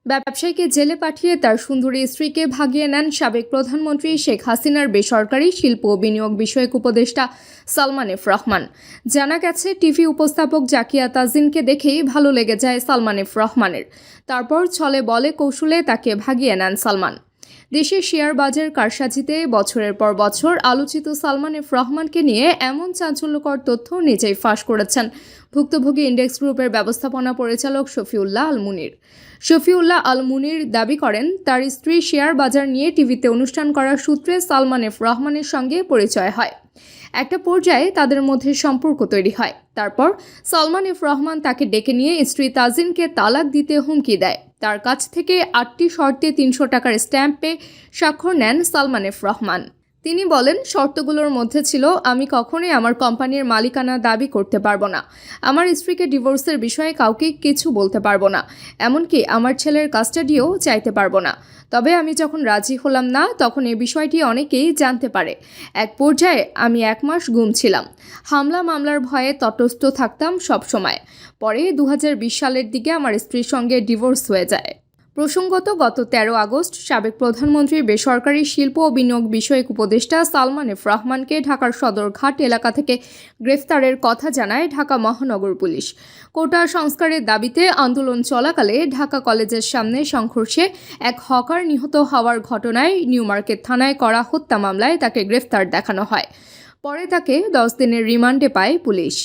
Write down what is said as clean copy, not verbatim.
ব্যবসায়ীকে জেলে পাঠিয়ে তার সুন্দরী স্ত্রীকে ভাগিয়ে নেন সাবেক প্রধানমন্ত্রী শেখ হাসিনার বেসরকারি শিল্প ও বিনিয়োগ বিষয়ক উপদেষ্টা সালমান এফ রহমান। জানা গেছে, টিভি উপস্থাপক জাকিয়া তাজিনকে দেখেই ভালো লেগে যায় সালমান এফ রহমানের। তারপর ছলে বলে কৌশলে তাকে ভাগিয়ে নেন সালমান। দেশের শেয়ার বাজার কারসাজিতে বছরের পর বছর আলোচিত সালমান এফ রহমানকে নিয়ে এমন চাঞ্চল্যকর তথ্য নিজেই ফাঁস করেছেন ভুক্তভোগী ইন্ডেক্স গ্রুপের ব্যবস্থাপনা পরিচালক শফিউল্লাহ আল মুনির। শফিউল্লাহ আল মুনির দাবি করেন, তার স্ত্রী শেয়ার বাজার নিয়ে টিভিতে অনুষ্ঠান করার সূত্রে সালমান এফ রহমানের সঙ্গে পরিচয় হয়। একটা পর্যায়ে তাদের মধ্যে সম্পর্ক তৈরি হয়। তারপর সালমান এফ রহমান তাকে ডেকে নিয়ে স্ত্রী তাজিনকে তালাক দিতে হুমকি দেয়। তার কাছ থেকে 8টি শর্তে 300 টাকার স্ট্যাম্পে স্বাক্ষর নেন সালমান এফ রহমান। তিনি বলেন, শর্তগুলোর মধ্যে ছিল, আমি কখনোই আমার কোম্পানির মালিকানা দাবি করতে পারবো না, আমার স্ত্রীকে ডিভোর্সের বিষয়ে কাউকে কিছু বলতে পারবো না, এমনকি আমার ছেলের কাস্টাডিও চাইতে পারবো না। তবে আমি যখন রাজি হলাম না, তখন এই বিষয়টি অনেকেই জানতে পারে। এক পর্যায়ে আমি 1 মাস গুম ছিলাম। হামলা মামলার ভয়ে তটস্থ থাকতাম সব সময়। পরে 2020 সালের দিকে আমার স্ত্রীর সঙ্গে ডিভোর্স হয়ে যায়। প্রসঙ্গত, গত 13 আগস্ট সাবেক প্রধানমন্ত্রীর বেসরকারি শিল্প ও বিনিয়োগ বিষয়ক উপদেষ্টা সালমান এফ রহমানকে ঢাকার সদরঘাট এলাকা থেকে গ্রেফতারের কথা জানায় ঢাকা মহানগর পুলিশ। কোটা সংস্কারের দাবিতে আন্দোলন চলাকালে ঢাকা কলেজের সামনে সংঘর্ষে এক হকার নিহত হওয়ার ঘটনায় নিউ মার্কেট থানায় করা হত্যা মামলায় তাকে গ্রেফতার দেখানো হয়। পরে তাকে 10 দিনের রিমান্ডে পায় পুলিশ।